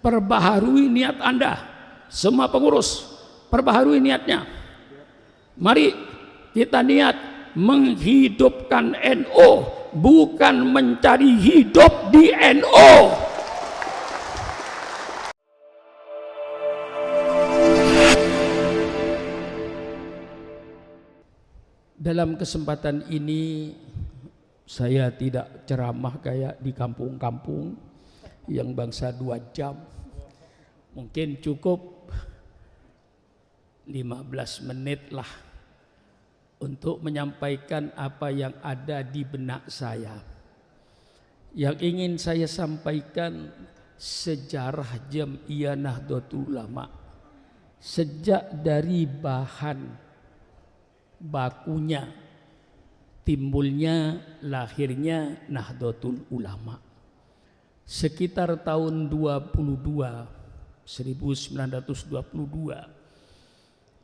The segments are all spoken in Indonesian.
perbaharui niat Anda. Semua pengurus, perbaharui niatnya. Mari kita niat menghidupkan NU, bukan mencari hidup di NU. Dalam kesempatan ini saya tidak ceramah kayak di kampung-kampung yang bangsa 2 jam. Mungkin cukup 15 menit lah untuk menyampaikan apa yang ada di benak saya. Yang ingin saya sampaikan sejarah Jam'iyah Nahdlatul Ulama sejak dari bahan bakunya, timbulnya, lahirnya Nahdlatul Ulama sekitar tahun 1922,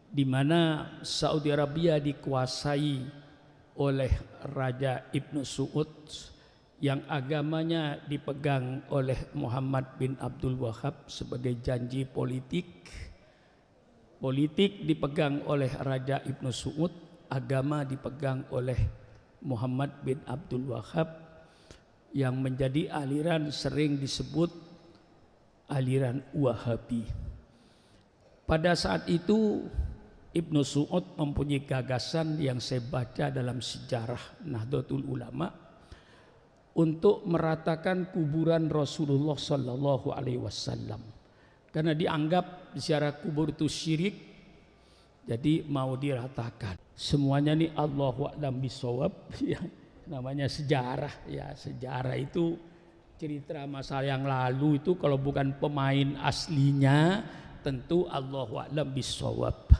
di mana Saudi Arabia dikuasai oleh Raja Ibnu Saud yang agamanya dipegang oleh Muhammad bin Abdul Wahab sebagai janji politik. Politik dipegang oleh Raja Ibnu Saud, agama dipegang oleh Muhammad bin Abdul Wahab yang menjadi aliran sering disebut aliran Wahabi. Pada saat itu Ibnu Saud mempunyai gagasan yang saya baca dalam sejarah Nahdlatul Ulama untuk meratakan kuburan Rasulullah Sallallahu Alaihi Wasallam. Karena dianggap ziarah kubur itu syirik, jadi mau diratakan. Semuanya nih Allahu a'lam bishawab, ya, namanya sejarah. Ya, sejarah itu cerita masa yang lalu itu kalau bukan pemain aslinya tentu Allahu a'lam bishawab.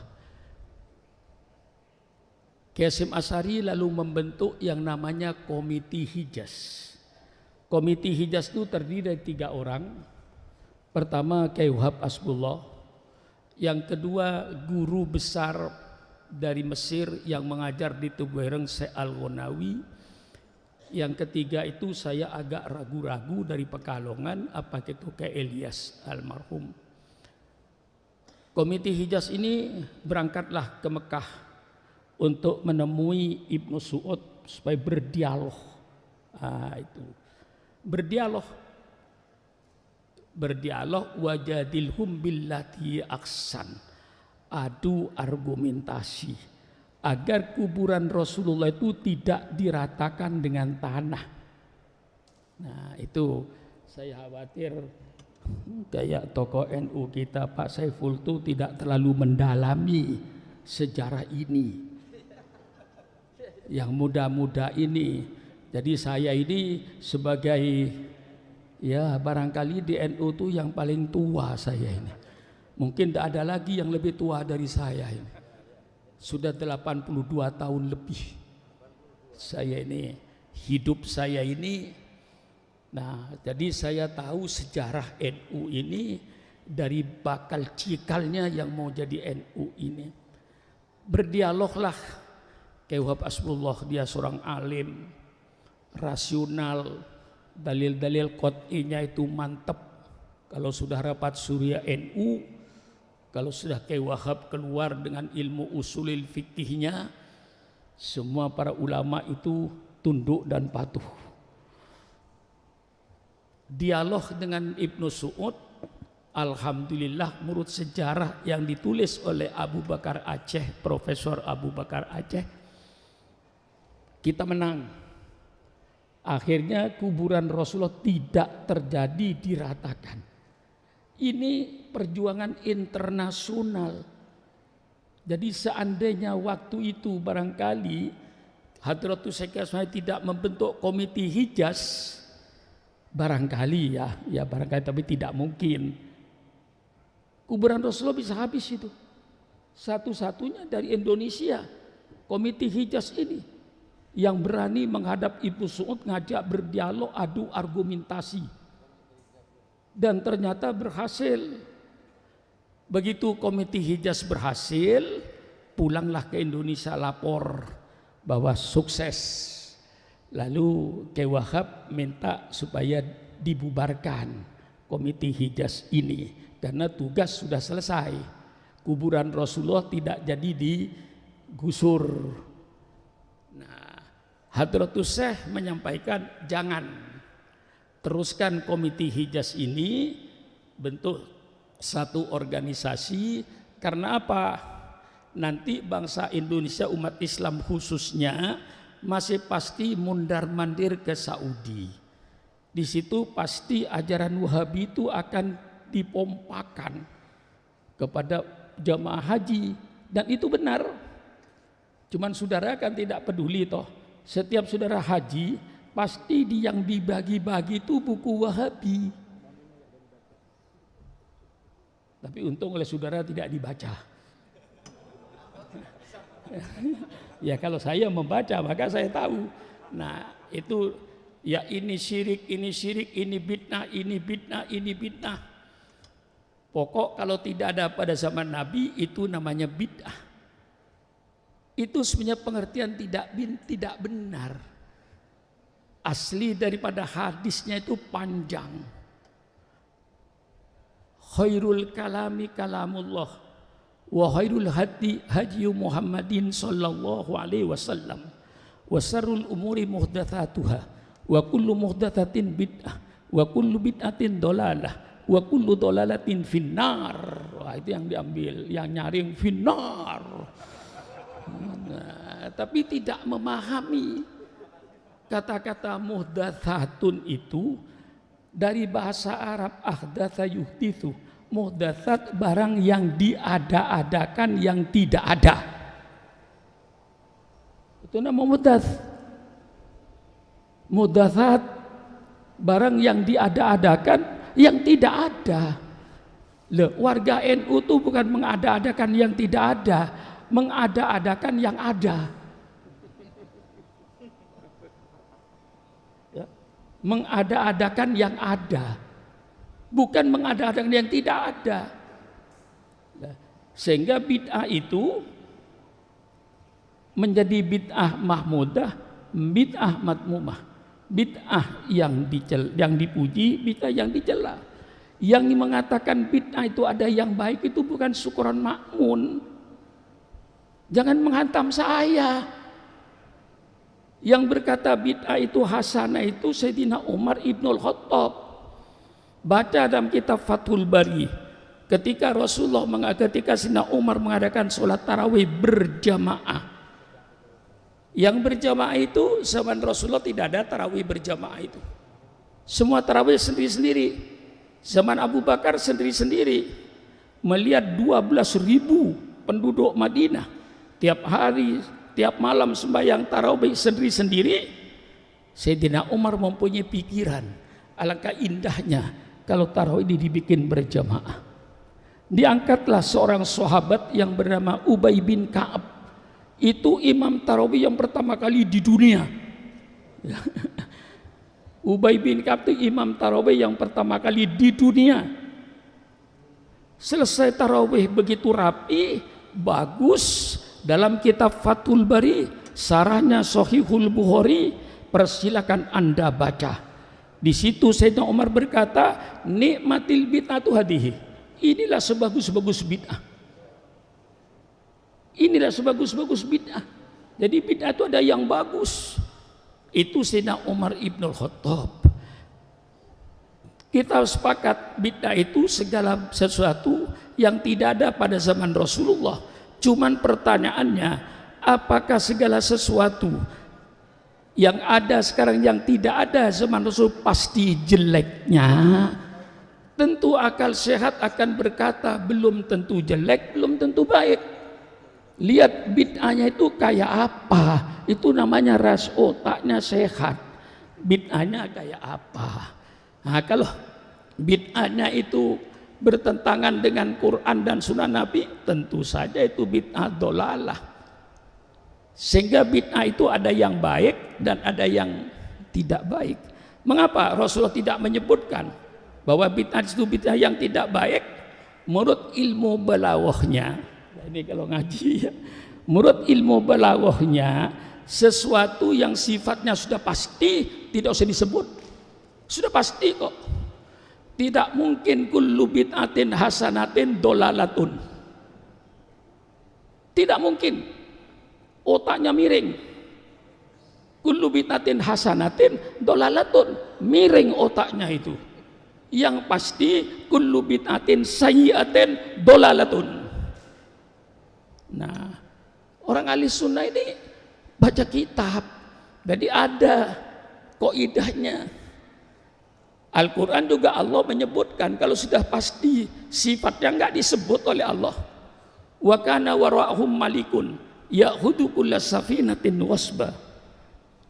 Kiai Hasyim Asy'ari lalu membentuk yang namanya Komite Hijaz. Komite Hijaz itu terdiri dari 3 orang. Pertama Kiai Wahab Hasbullah, yang kedua guru besar dari Mesir yang mengajar di Tubuireng Syekh Al-Ghonawi, yang ketiga itu saya agak ragu-ragu dari Pekalongan apakah itu Kiai Ilyas almarhum. Komite Hijaz ini berangkatlah ke Mekah untuk menemui Ibnu Saud supaya berdialog. Itu berdialog wajadilhum billati aksan, adu argumentasi agar kuburan Rasulullah itu tidak diratakan dengan tanah. Nah, itu saya khawatir kayak tokoh NU kita Pak Saiful itu tidak terlalu mendalami sejarah ini, yang muda-muda ini. Jadi saya ini sebagai, ya barangkali di NU itu yang paling tua saya ini. Mungkin tidak ada lagi yang lebih tua dari saya ini. Sudah 82 tahun lebih saya ini, hidup saya ini. Nah, jadi saya tahu sejarah NU ini dari bakal cikalnya yang mau jadi NU ini. Berdialoglah Kiai Wahab Hasbullah, dia seorang alim, rasional, dalil-dalil qot'inya itu mantap. Kalau sudah rapat surya NU, kalau sudah Kiai Wahab keluar dengan ilmu usulil fikihnya, semua para ulama itu tunduk dan patuh. Dialog dengan Ibnu Saud, alhamdulillah menurut sejarah yang ditulis oleh Abu Bakar Aceh, Profesor Abu Bakar Aceh, kita menang. Akhirnya kuburan Rasulullah tidak terjadi diratakan. Ini perjuangan internasional. Jadi seandainya waktu itu barangkali Hadratus Syekh Hasyim tidak membentuk Komite Hijaz, barangkali ya barangkali, tapi tidak mungkin kuburan Rasulullah bisa habis itu. Satu-satunya dari Indonesia Komite Hijaz ini yang berani menghadap Ibnu Saud, ngajak berdialog, adu argumentasi, dan ternyata berhasil. Begitu Komite Hijaz berhasil, pulanglah ke Indonesia lapor bahwa sukses. Lalu Kiai Wahab minta supaya dibubarkan Komite Hijaz ini, karena tugas sudah selesai. Kuburan Rasulullah tidak jadi digusur. Nah, Hadratus Syekh menyampaikan jangan, teruskan Komite Hijaz ini, bentuk satu organisasi. Karena apa? Nanti bangsa Indonesia, umat Islam khususnya, masih pasti mundar-mandir ke Saudi. Di situ pasti ajaran Wahabi itu akan dipompakan kepada jamaah haji, dan itu benar. Cuman saudara kan tidak peduli toh. Setiap saudara haji pasti yang dibagi-bagi itu buku Wahabi. Tapi untung oleh saudara tidak dibaca. Ya kalau saya membaca maka saya tahu. Nah itu ya, ini syirik, ini syirik, ini bid'ah, ini bid'ah, ini bid'ah. Pokok kalau tidak ada pada zaman Nabi itu namanya bid'ah. Itu sebenarnya pengertian tidak benar. Asli daripada hadisnya itu panjang. Khairul kalami kalamullah wa khairul hadi hadi Muhammadin sallallahu alaihi wasallam wa syarrul umuri muhdatsatuha wa kullu muhdatsatin bid'ah wa kullu bid'atin dolalah wa kullu dolalatin finnar. Wah, itu yang diambil, yang nyaring finnar. Nah, tapi tidak memahami kata-kata muhdatsatun itu dari bahasa Arab ahdatsa yuhditsu. Muhdatsat barang yang diada-adakan yang tidak ada. Itu nama muhdats. Muhdatsat barang yang diada-adakan yang tidak ada. Loh, warga NU itu bukan mengada-adakan yang tidak ada, mengada-adakan yang ada. Ya. Mengada-adakan yang ada, bukan mengada-adakan yang tidak ada. Sehingga bid'ah itu menjadi bid'ah mahmudah, bid'ah madmumah, bid'ah yang dipuji, bid'ah yang dicela. Yang mengatakan bid'ah itu ada yang baik itu bukan Syukron Ma'mun. Jangan menghantam saya. Yang berkata bid'ah itu hasanah itu Sayyidina Umar Ibnul Khattab. Baca dalam kitab Fathul Bari, ketika Sayyidina Umar mengadakan sholat tarawih berjamaah. Yang berjamaah itu zaman Rasulullah tidak ada tarawih berjamaah itu. Semua tarawih sendiri-sendiri. Zaman Abu Bakar sendiri-sendiri. Melihat 12.000 penduduk Madinah tiap hari, tiap malam sembahyang tarawih sendiri-sendiri. Sayyidina Umar mempunyai pikiran, alangkah indahnya kalau tarawih ini dibikin berjamaah. Diangkatlah seorang sahabat yang bernama Ubay bin Ka'ab. Itu imam tarawih yang pertama kali di dunia. Ubay bin Ka'ab itu imam tarawih yang pertama kali di dunia. Selesai tarawih begitu rapi, bagus. Dalam kitab Fathul Bari, sarahnya Sahihul Bukhari, persilakan Anda baca. Di situ Sayyidina Umar berkata, nikmatil bid'atu hadihi. Inilah sebagus-bagus bid'ah. Inilah sebagus-bagus bid'ah. Jadi bid'ah itu ada yang bagus. Itu Sayyidina Umar Ibnul Khattab. Kita sepakat bid'ah itu segala sesuatu yang tidak ada pada zaman Rasulullah. Cuman pertanyaannya, apakah segala sesuatu yang ada sekarang yang tidak ada zaman Rasul pasti jeleknya? Tentu akal sehat akan berkata belum tentu jelek, belum tentu baik. Lihat bid'ahnya itu kayak apa. Itu namanya ras otaknya sehat. Bid'ahnya kayak apa. Nah, kalau bid'ahnya itu bertentangan dengan Quran dan Sunnah Nabi, tentu saja itu bid'ah dolalah. Sehingga bid'ah itu ada yang baik dan ada yang tidak baik. Mengapa Rasulullah tidak menyebutkan bahwa bid'ah itu bid'ah yang tidak baik? Menurut ilmu balaghahnya, ini kalau ngaji ya, menurut ilmu balaghahnya, sesuatu yang sifatnya sudah pasti tidak usah disebut, sudah pasti kok. Tidak mungkin kullu bid'atin hasanatin dolalatun. Tidak mungkin. Otaknya miring. Kullu bid'atin hasanatin dolalatun. Miring otaknya itu. Yang pasti kullu bid'atin sayyi'atin dolalatun. Nah, orang ahli sunnah ini baca kitab. Jadi ada kaidahnya. Al-Quran juga Allah menyebutkan kalau sudah pasti sifatnya enggak disebut oleh Allah. Wa kana wara'hum malikun ya'khudhu kulla safinatin wasba.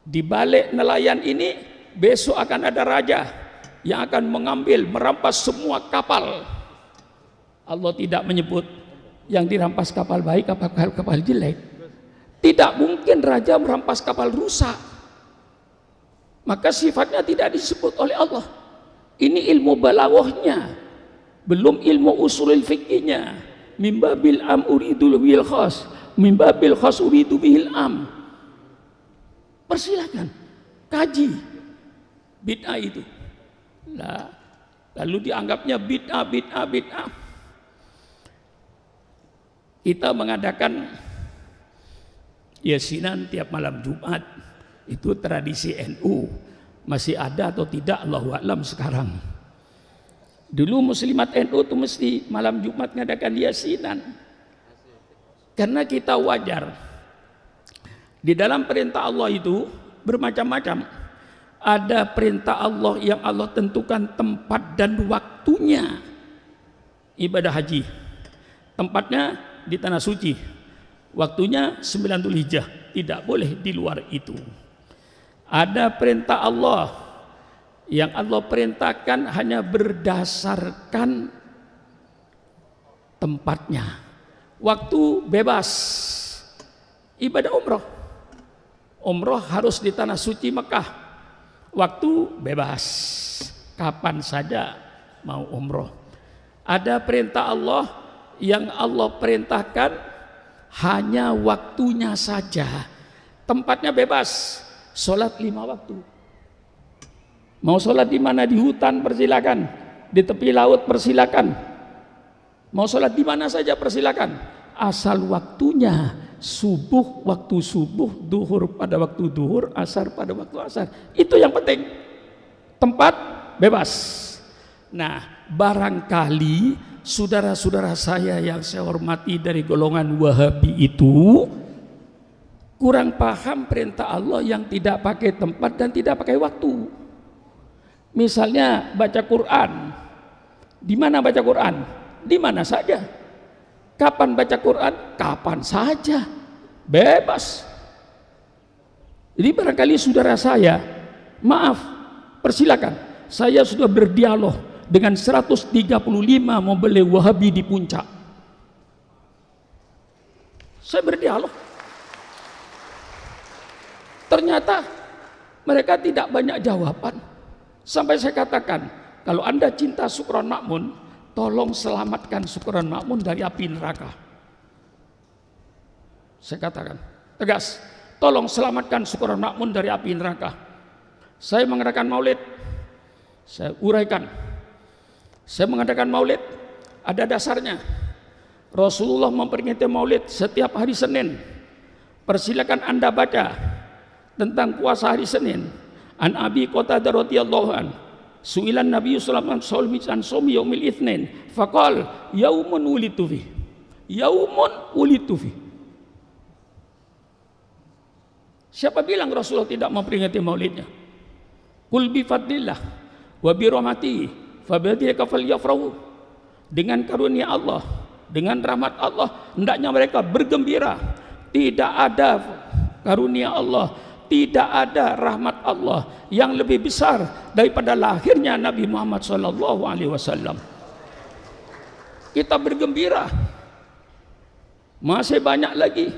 Di balik nelayan ini besok akan ada raja yang akan mengambil, merampas semua kapal. Allah tidak menyebut yang dirampas kapal baik apa kapal jelek. Tidak mungkin raja merampas kapal rusak. Maka sifatnya tidak disebut oleh Allah. Ini ilmu balaghahnya, belum ilmu usulul fikihnya. Mimbabil am uridul bil khas, mimbabil khas uridu bil am. Persilakan kaji bid'ah itu. Nah, lalu dianggapnya bid'ah. Kita mengadakan yasinan tiap malam Jumat. Itu tradisi NU. Masih ada atau tidak Allahu a'lam sekarang. Dulu muslimat NU itu mesti malam Jumat ngadakan yasinan. Karena kita wajar. Di dalam perintah Allah itu bermacam-macam. Ada perintah Allah yang Allah tentukan tempat dan waktunya. Ibadah haji. Tempatnya di tanah suci. Waktunya 9 Dzulhijjah. Tidak boleh di luar itu. Ada perintah Allah yang Allah perintahkan hanya berdasarkan tempatnya. Waktu bebas ibadah umroh. Umroh harus di tanah suci Mekah. Waktu bebas kapan saja mau umroh. Ada perintah Allah yang Allah perintahkan hanya waktunya saja. Tempatnya bebas. Sholat 5 waktu. Mau sholat di mana? Di hutan persilakan, di tepi laut persilakan. Mau sholat di mana saja persilakan. Asal waktunya subuh waktu subuh, duhur pada waktu duhur, asar pada waktu asar. Itu yang penting. Tempat bebas. Nah, barangkali saudara-saudara saya yang saya hormati dari golongan Wahabi itu kurang paham perintah Allah yang tidak pakai tempat dan tidak pakai waktu. Misalnya baca Quran. Di mana baca Quran? Di mana saja. Kapan baca Quran? Kapan saja. Bebas. Jadi barangkali saudara saya, maaf, persilakan. Saya sudah berdialog dengan 135 membeli Wahabi di puncak. Saya berdialog. Ternyata mereka tidak banyak jawaban. Sampai saya katakan, kalau Anda cinta Sukron Makmun, tolong selamatkan Sukron Makmun dari api neraka. Saya katakan tegas, tolong selamatkan Sukron Makmun dari api neraka. Saya mengadakan maulid, saya uraikan. Saya mengadakan maulid, ada dasarnya. Rasulullah memperingati maulid setiap hari Senin. Persilakan Anda baca tentang puasa hari Senin. An Abi Qatadah radhiyallahu an, su'ilan Nabi sallallahu alaihi wasallam an shaumi yaumil itsnin, faqal yaumun wulitu fi. Yaumun wulitu fi. Siapa bilang Rasulullah tidak memperingati maulidnya? Qul bi fadlillah wa bi rahmatihi fa bidzalika falyafrahu. Dengan karunia Allah, dengan rahmat Allah, hendaknya mereka bergembira. Tidak ada karunia Allah, tidak ada rahmat Allah yang lebih besar daripada lahirnya Nabi Muhammad SAW. Kita bergembira. Masih banyak lagi.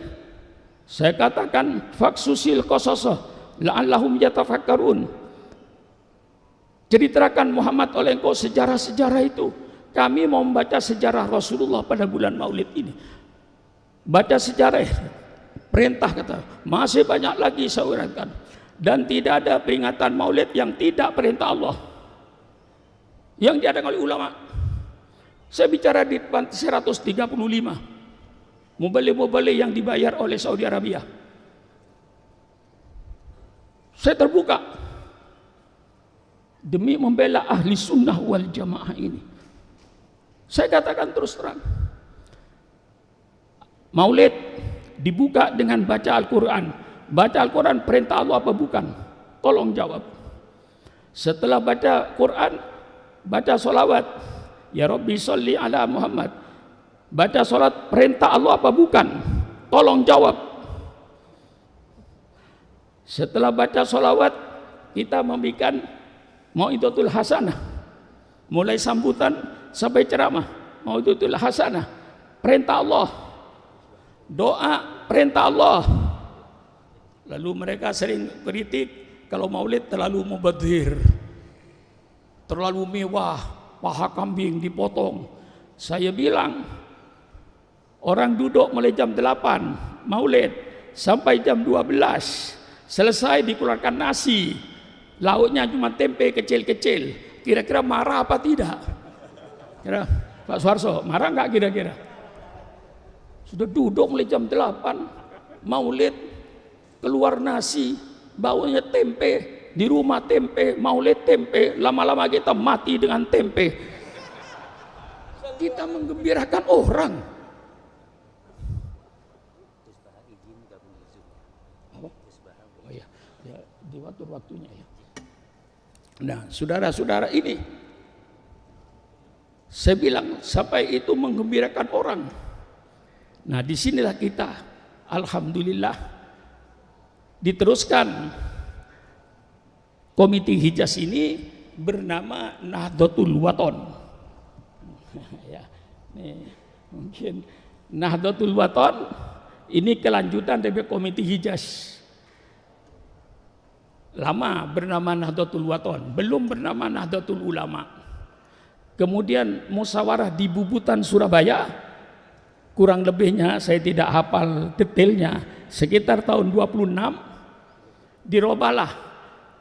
Saya katakan faksusil qasasah la'allahum yatafakkarun. Ceritakan Muhammad oleh engkau sejarah-sejarah itu. Kami mau membaca sejarah Rasulullah pada bulan Maulid ini. Baca sejarah. Perintah kata, masih banyak lagi saya uraikan. Dan tidak ada peringatan Maulid yang tidak perintah Allah. yang diadakan oleh ulama. Saya bicara di 135 mubalik-mubalik yang dibayar oleh Saudi Arabia. Saya terbuka demi membela ahli sunnah wal jamaah ini. Saya katakan terus terang, Maulid dibuka dengan baca Al-Quran. Baca Al-Quran perintah Allah apa bukan? Tolong jawab. Setelah baca Quran, baca solawat, ya Rabbi sholli ala Muhammad. Baca solat perintah Allah apa bukan? Tolong jawab. Setelah baca solawat, kita membikin mau'idatul hasanah, mulai sambutan sampai ceramah. Mau'idatul hasanah, perintah Allah. Doa, perintah Allah. Lalu mereka sering kritik kalau maulid terlalu mubadzir, terlalu mewah, paha kambing dipotong. Saya bilang, orang duduk mulai jam 8 maulid sampai jam 12, selesai dikeluarkan nasi, lauknya cuma tempe kecil-kecil. Kira-kira marah apa tidak? Kira Pak Suharso marah nggak kira-kira? Sudah duduk mulai jam 8 maulid, keluar nasi, baunya tempe, di rumah tempe, maulid tempe, lama-lama kita mati dengan tempe. Kita menggembirakan orang. Oh ya, ya di waktu-waktunya ya. Nah, saudara-saudara ini, saya bilang sampai itu menggembirakan orang. Nah, disinilah kita, alhamdulillah, diteruskan komite Hijaz ini bernama Nahdlatul Wathon. Ya, nih, mungkin Nahdlatul Wathon ini kelanjutan dari komite Hijaz. Lama bernama Nahdlatul Wathon, belum bernama Nahdlatul Ulama. Kemudian musyawarah di Bubutan Surabaya, kurang lebihnya saya tidak hafal detailnya, sekitar tahun 26 dirobahlah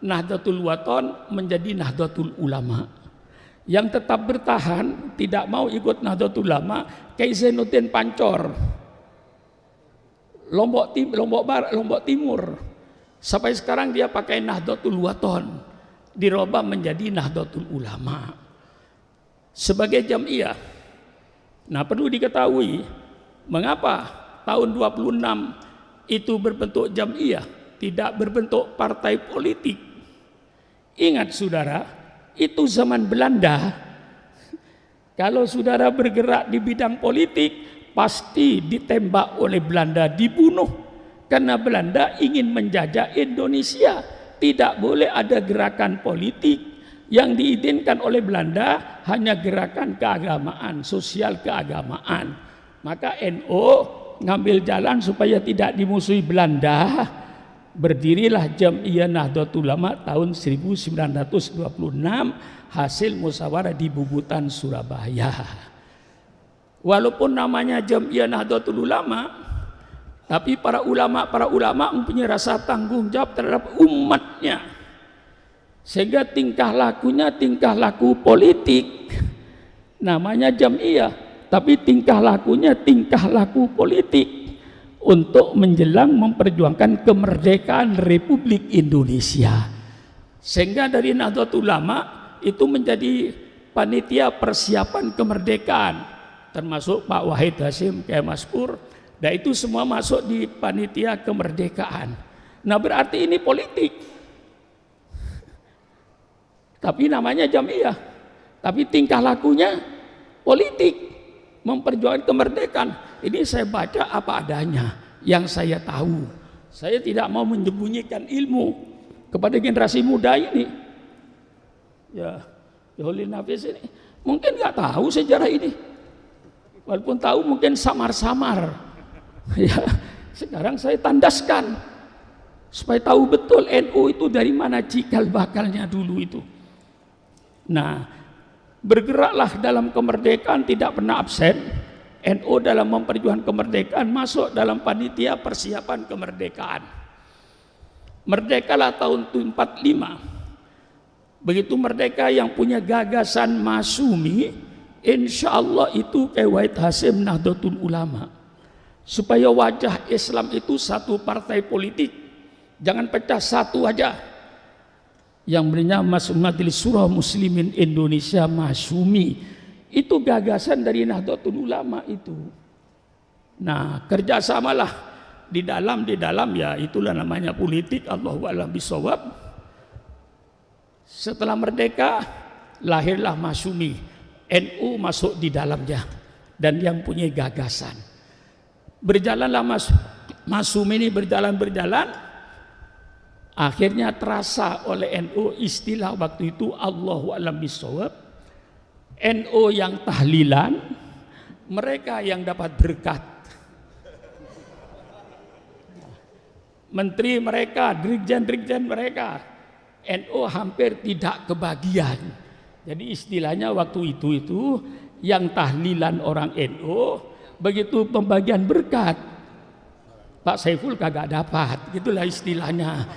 Nahdlatul Wathon menjadi Nahdlatul Ulama. Yang tetap bertahan tidak mau ikut Nahdlatul Ulama Kiai Zainuddin Pancor, Lombok Timur. Sampai sekarang dia pakai Nahdlatul Wathon, dirubah menjadi Nahdlatul Ulama sebagai jamiah. Nah, perlu diketahui mengapa tahun 26 itu berbentuk jamiah, tidak berbentuk partai politik. Ingat saudara, itu zaman Belanda. Kalau saudara bergerak di bidang politik, pasti ditembak oleh Belanda, dibunuh. Karena Belanda ingin menjajah Indonesia. Tidak boleh ada gerakan politik. Yang diizinkan oleh Belanda hanya gerakan keagamaan, sosial keagamaan. Maka NU ngambil jalan supaya tidak dimusuhi Belanda. Berdirilah Jamiah Nahdlatul Ulama tahun 1926 hasil musyawarah di Bubutan Surabaya. Walaupun namanya Jamiah Nahdlatul Ulama, tapi para ulama mempunyai rasa tanggung jawab terhadap umatnya, sehingga tingkah lakunya tingkah laku politik. Namanya jamiah, tapi tingkah lakunya tingkah laku politik untuk menjelang memperjuangkan kemerdekaan Republik Indonesia. Sehingga dari Nahdlatul Ulama itu menjadi panitia persiapan kemerdekaan, termasuk Pak Wahid Hasyim, Kiai Maskur. Dan itu semua masuk di panitia kemerdekaan. Nah, berarti ini politik. Tapi namanya jamiah. Tapi tingkah lakunya politik. Memperjuangkan kemerdekaan. Ini saya baca apa adanya, yang saya tahu. Saya tidak mau menyembunyikan ilmu kepada generasi muda ini. Ya, Holil Nafis ini mungkin nggak tahu sejarah ini. Walaupun tahu mungkin samar-samar. Ya, sekarang saya tandaskan supaya tahu betul NU itu dari mana cikal bakalnya dulu itu. Nah, bergeraklah dalam kemerdekaan, tidak pernah absen. NU dalam memperjuangkan kemerdekaan masuk dalam panitia persiapan kemerdekaan. Merdekalah tahun 45. Begitu merdeka yang punya gagasan Masyumi, insya Allah itu kayak Wahid Hasyim Nahdlatul Ulama. Supaya wajah Islam itu satu partai politik, jangan pecah satu aja. Yang bernama Majelis Syura Muslimin Indonesia Masyumi, itu gagasan dari Nahdlatul Ulama itu. Nah, kerjasamalah di dalam ya itulah namanya politik. Allahu a'lam bishawab. Setelah merdeka lahirlah Masyumi, NU masuk di dalamnya dan yang punya gagasan. Berjalanlah Masyumi ini berjalan, akhirnya terasa oleh NU istilah waktu itu Allahu a'lam bishawab, NU yang tahlilan, mereka yang dapat berkat. Menteri mereka, dirjen-dirjen mereka, NU hampir tidak kebagian. Jadi istilahnya waktu itu yang tahlilan orang NU, begitu pembagian berkat Pak Saiful kagak dapat, gitulah istilahnya.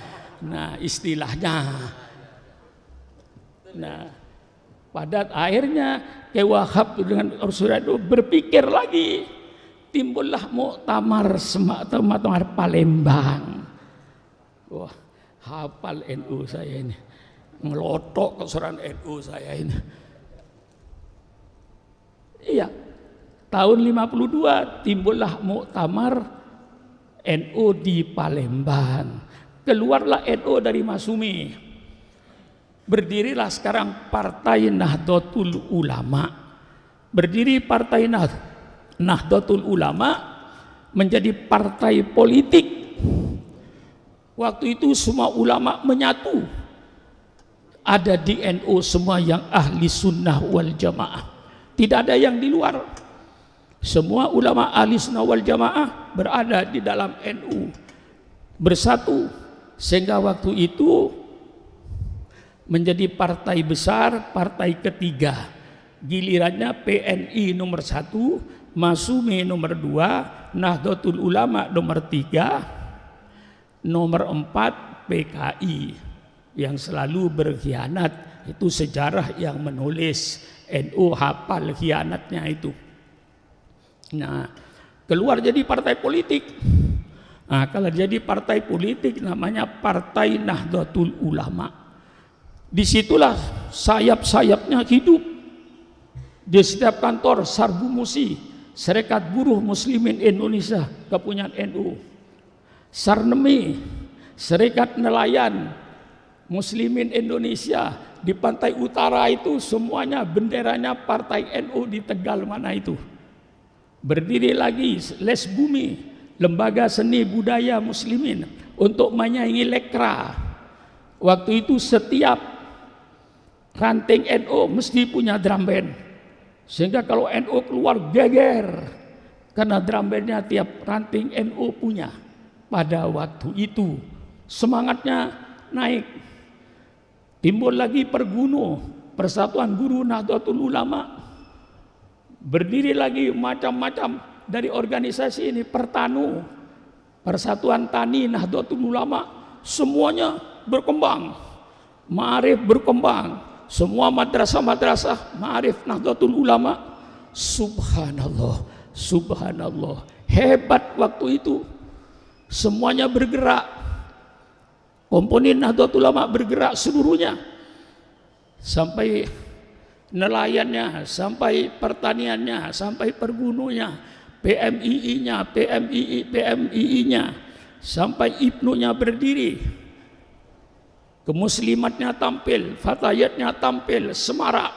Nah, pada akhirnya Kiai Wahab dengan Rasulullah itu berpikir lagi, timbullah muktamar Palembang. Wah, hafal NU saya ini, ngelotok kesuran NU saya ini. Iya, tahun 52 timbullah muktamar NU di Palembang. Keluarlah NU dari Masyumi. Berdirilah sekarang Partai Nahdlatul Ulama. Berdiri Partai Nahdlatul Ulama menjadi partai politik. Waktu itu semua ulama menyatu. Ada di NU semua yang ahli sunnah wal jamaah. Tidak ada yang di luar. Semua ulama ahli sunnah wal jamaah berada di dalam NU. Bersatu. Sehingga waktu itu menjadi partai besar, partai ketiga. Gilirannya PNI nomor 1, Masyumi nomor 2, Nahdlatul Ulama nomor 3, nomor 4 PKI yang selalu berkhianat. Itu sejarah yang menulis, NU hafal khianatnya itu. Nah, keluar jadi partai politik. Nah, kalau jadi partai politik namanya Partai Nahdlatul Ulama. Disitulah sayap-sayapnya hidup. Di setiap kantor Sarbu Musi, Serikat Buruh Muslimin Indonesia, kepunyaan NU. Sarnemi, Serikat Nelayan Muslimin Indonesia, di pantai utara itu semuanya benderanya Partai NU di Tegal mana itu. Berdiri lagi Les Bumi, Lembaga Seni Budaya Muslimin untuk menyaingi Lekra. Waktu itu setiap ranting NU mesti punya drum band. Sehingga kalau NU keluar geger, karena drum bandnya tiap ranting NU punya. Pada waktu itu semangatnya naik. Timbul lagi Perguno, Persatuan Guru Nahdlatul Ulama. Berdiri lagi macam-macam dari organisasi ini, Pertanu, Persatuan Tani Nahdlatul Ulama, semuanya berkembang. Ma'arif berkembang, semua madrasah-madrasah Ma'arif Nahdlatul Ulama. Subhanallah, subhanallah, hebat waktu itu. Semuanya bergerak. Komponen Nahdlatul Ulama bergerak seluruhnya. Sampai nelayannya, sampai pertaniannya, sampai pergununya, PMII-nya, PMII-nya, sampai Ibnu-nya berdiri. Kemuslimatnya tampil, fatayatnya tampil, semarak.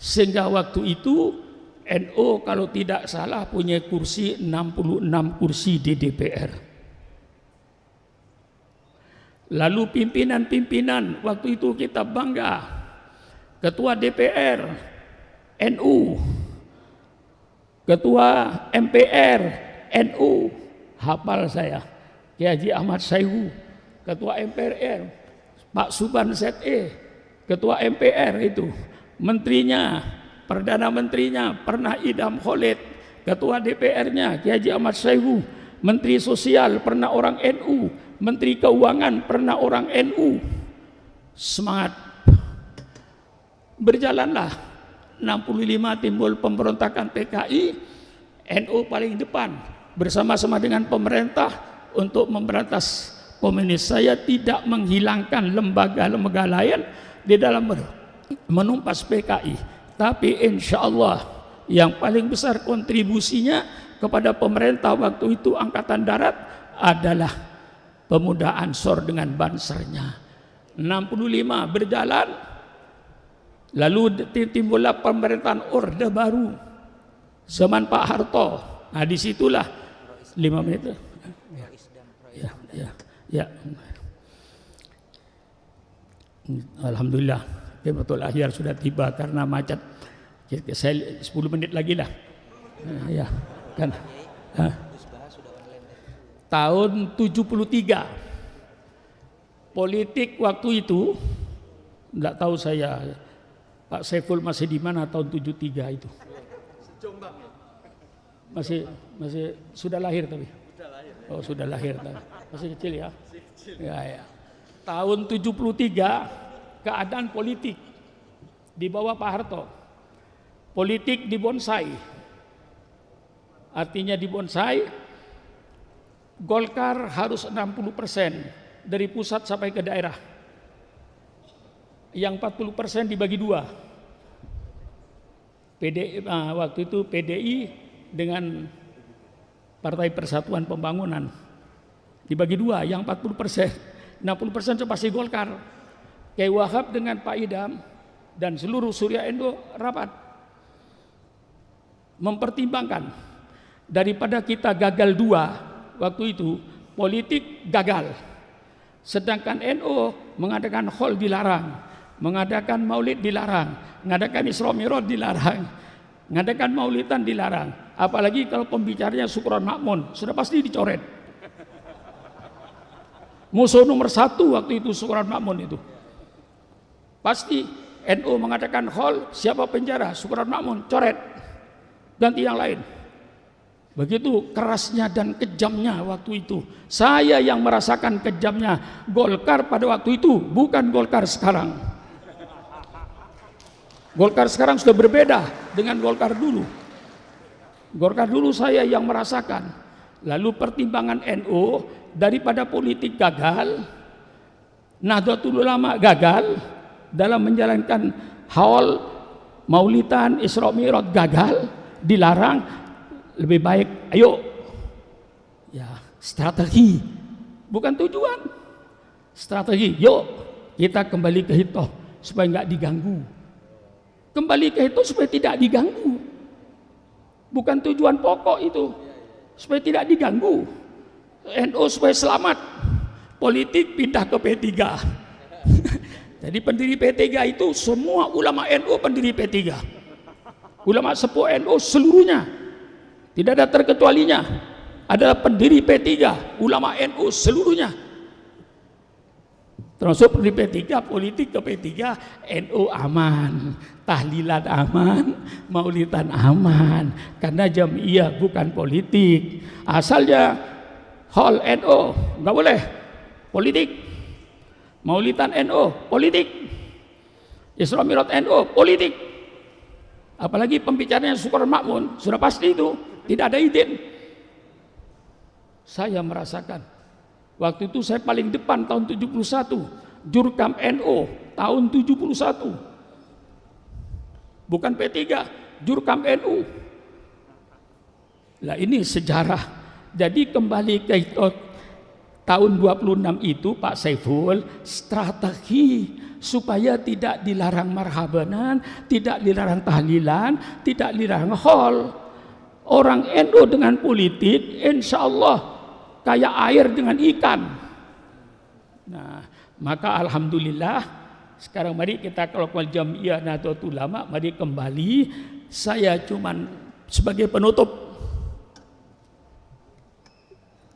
Sehingga waktu itu NU kalau tidak salah punya kursi 66 kursi di DPR. Lalu pimpinan-pimpinan waktu itu kita bangga. Ketua DPR NU, Ketua MPR NU, hafal saya, Kiai Haji Ahmad Sayhu. Ketua MPR Pak Suban ZE, Ketua MPR itu, menterinya, Perdana Menterinya pernah Idham Khalid, Ketua DPR-nya Kiai Haji Ahmad Sayhu, Menteri Sosial pernah orang NU, Menteri Keuangan pernah orang NU. Semangat Berjalanlah 65 timbul pemberontakan PKI, NU paling depan bersama-sama dengan pemerintah untuk memberantas komunis. Saya tidak menghilangkan lembaga-lembaga lain di dalam menumpas PKI, tapi insya Allah yang paling besar kontribusinya kepada pemerintah waktu itu Angkatan Darat adalah pemuda Ansor dengan Bansernya. 65 berjalan, lalu timbullah pemerintahan Orde Baru zaman Pak Harto. Nah disitulah 5 menit. Ya. Alhamdulillah, betul akhir sudah tiba karena macet. Saya 10 menit lagi lah. Ya, kan. Tahun 73 politik waktu itu, enggak tahu saya Pak Saiful masih di mana tahun 73 itu. Masih sudah lahir tapi. Oh, sudah lahir tapi. Masih kecil ya. Ya. Tahun 73 keadaan politik di bawah Pak Harto. Politik dibonsai. Artinya dibonsai, Golkar harus 60% dari pusat sampai ke daerah. Yang 40% dibagi dua. Waktu itu PDI dengan Partai Persatuan Pembangunan dibagi dua, yang 40%, 60% itu pasti Golkar. Kiai Wahab dengan Pak Idam dan seluruh Surya Indo rapat mempertimbangkan daripada kita gagal dua waktu itu, politik gagal, sedangkan NU mengadakan haul dilarang, mengadakan maulid dilarang, mengadakan Isra Mi'raj dilarang, mengadakan maulidan dilarang, apalagi kalau pembicaranya Syukron Makmun sudah pasti dicoret. Musuh nomor 1 waktu itu Syukron Makmun itu pasti. NU mengadakan haul, siapa penjara? Syukron Makmun, coret, ganti yang lain. Begitu kerasnya dan kejamnya waktu itu. Saya yang merasakan kejamnya Golkar pada waktu itu, bukan Golkar sekarang. Golkar sekarang sudah berbeda dengan Golkar dulu. Golkar dulu saya yang merasakan. Lalu pertimbangan NU, daripada politik gagal, Nahdlatul Ulama gagal dalam menjalankan haul maulidan Isra Mi'raj, gagal, dilarang, lebih baik ayo ya strategi bukan tujuan, strategi. Yuk kita kembali ke itu supaya nggak diganggu, kembali ke itu supaya tidak diganggu, bukan tujuan pokok itu, supaya tidak diganggu. NU supaya selamat, politik pindah ke P3. Jadi pendiri P3 itu semua ulama NU pendiri P3, ulama sepuh NU seluruhnya, tidak ada terkecualinya, adalah pendiri P3, ulama NU seluruhnya, termasuk pendiri P3. Politik ke P3, NU aman, tahlilan aman, maulidan aman, karena jamiah bukan politik. Asalnya hal NU nggak boleh politik, maulidan NU politik, Isra Mi'raj NU politik, apalagi pembicaranya Syukron Makmun sudah pasti itu tidak ada izin. Saya merasakan waktu itu saya paling depan tahun 71, Jurkam NU tahun 71, bukan P3, Jurkam NU. Lah ini sejarah. Jadi kembali ke itu, tahun 26 itu Pak Saiful strategi supaya tidak dilarang marhabanan, tidak dilarang tahlilan, tidak dilarang haul. Orang NU dengan politik insya Allah kayak air dengan ikan. Nah, maka alhamdulillah sekarang mari kita kalau Jamiah Nahdlatul Ulama, mari kembali. Saya cuman sebagai penutup,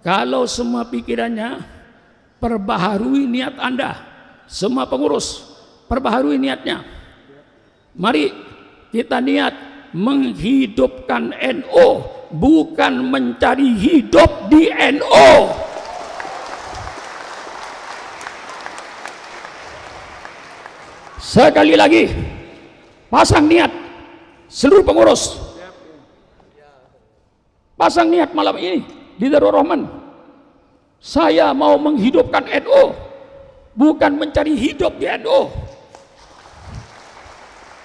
kalau semua pikirannya perbaharui niat Anda, semua pengurus perbaharui niatnya. Mari kita niat menghidupkan NU, bukan mencari hidup di NU. Sekali lagi, pasang niat seluruh pengurus, pasang niat malam ini di Darul Rahman, saya mau menghidupkan NU, bukan mencari hidup di NU.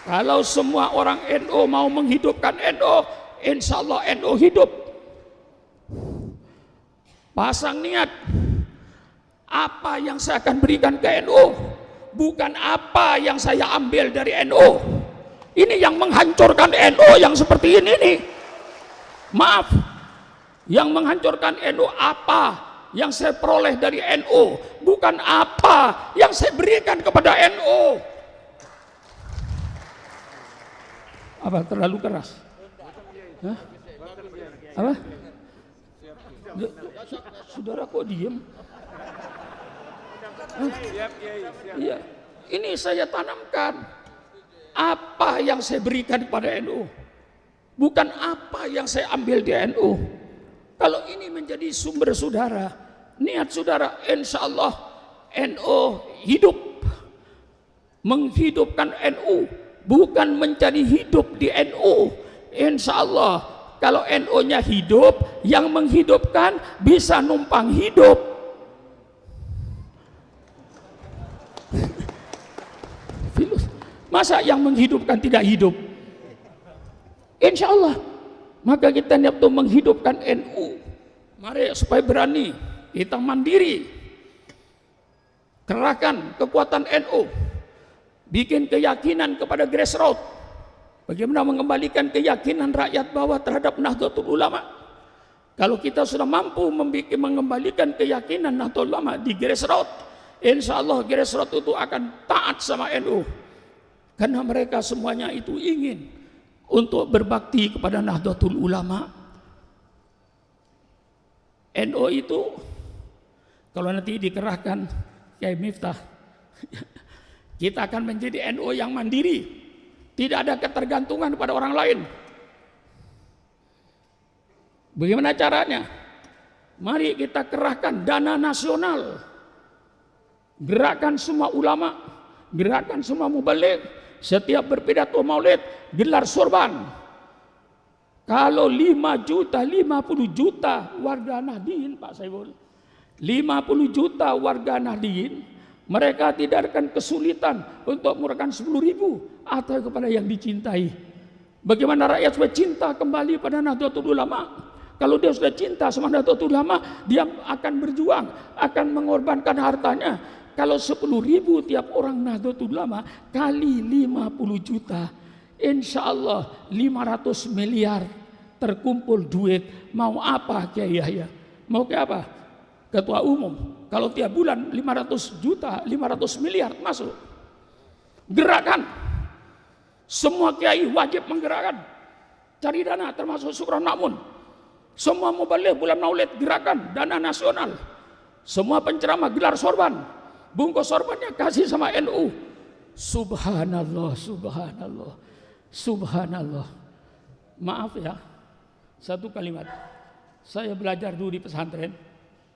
Kalau semua orang NU mau menghidupkan NU, insya Allah NU hidup. Pasang niat, apa yang saya akan berikan ke NU, bukan apa yang saya ambil dari NU. Ini yang menghancurkan NU yang seperti ini nih. Maaf, yang menghancurkan NU apa yang saya peroleh dari NU, bukan apa yang saya berikan kepada NU. Apa terlalu keras? Hah? Apa? Saudara kok diem? Iya, ini saya tanamkan apa yang saya berikan kepada NU, bukan apa yang saya ambil di NU. Kalau ini menjadi sumber saudara, niat saudara, insya Allah NU hidup, menghidupkan NU, bukan mencari hidup di NU. Insya Allah kalau NU-nya hidup, yang menghidupkan bisa numpang hidup. Masa yang menghidupkan tidak hidup? Insya Allah. Maka kita niat untuk menghidupkan NU. Mari supaya berani, kita mandiri, kerahkan kekuatan NU, bikin keyakinan kepada grassroots. Bagaimana mengembalikan keyakinan rakyat bawah terhadap Nahdlatul Ulama? Kalau kita sudah mampu mengembalikan keyakinan Nahdlatul Ulama di grassroots, insya Allah grassroots itu akan taat sama NU. Karena mereka semuanya itu ingin untuk berbakti kepada Nahdlatul Ulama. NU itu kalau nanti dikerahkan Kiai Miftah, kita akan menjadi NU yang mandiri. Tidak ada ketergantungan pada orang lain. Bagaimana caranya? Mari kita kerahkan dana nasional, gerakan semua ulama, gerakan semua mubaligh, setiap berpidato maulid gelar sorban. Kalau 5 juta, 50 juta warga Nahdien, Pak Saiful, 50 juta warga Nahdien, mereka tidak akan kesulitan untuk mengeluarkan 10.000 atau kepada yang dicintai. Bagaimana rakyat supaya cinta kembali pada Nahdlatul Ulama? Kalau dia sudah cinta sama Nahdlatul Ulama, dia akan berjuang, akan mengorbankan hartanya. Kalau 10.000 tiap orang Nahdlatul Ulama kali 50 juta, insya Allah 500 miliar terkumpul duit. Mau apa Kiai Yahya? Mau ke apa? Ketua umum. Kalau tiap bulan 500 juta, 500 miliar masuk. Gerakan. Semua kiai wajib menggerakkan. Cari dana termasuk Syukron Makmun. Semua mubaligh bulan Maulid gerakan dana nasional. Semua penceramah gelar sorban. Bungkus sorbannya kasih sama NU. Subhanallah, subhanallah, subhanallah. Maaf ya, satu kalimat. Saya belajar dulu di pesantren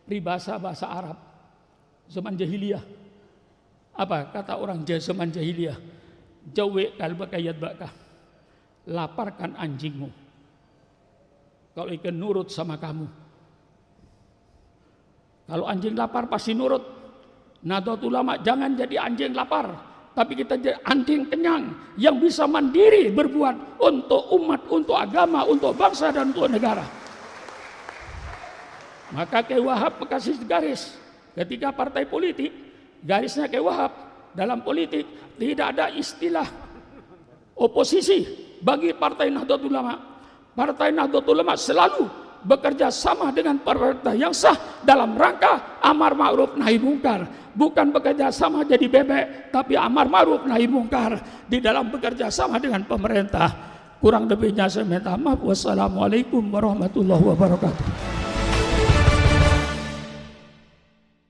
peribahasa bahasa Arab zaman jahiliyah. Apa kata orang zaman jahiliyah? Jawi kalbaka yadbaka, laparkan anjingmu kalau ikan nurut sama kamu. Kalau anjing lapar pasti nurut. Nahdlatul Ulama jangan jadi anjing lapar, tapi kita jadi anjing kenyang yang bisa mandiri berbuat untuk umat, untuk agama, untuk bangsa dan untuk negara. Maka Kiai Wahab kasih garis ketika partai politik, garisnya Kiai Wahab dalam politik tidak ada istilah oposisi bagi Partai Nahdlatul Ulama. Partai Nahdlatul Ulama selalu bekerja sama dengan pemerintah yang sah dalam rangka amar ma'ruf nahi mungkar, bukan bekerja sama jadi bebek, tapi amar ma'ruf nahi mungkar di dalam bekerja sama dengan pemerintah. Kurang lebihnya saya minta maaf. Wassalamualaikum warahmatullahi wabarakatuh.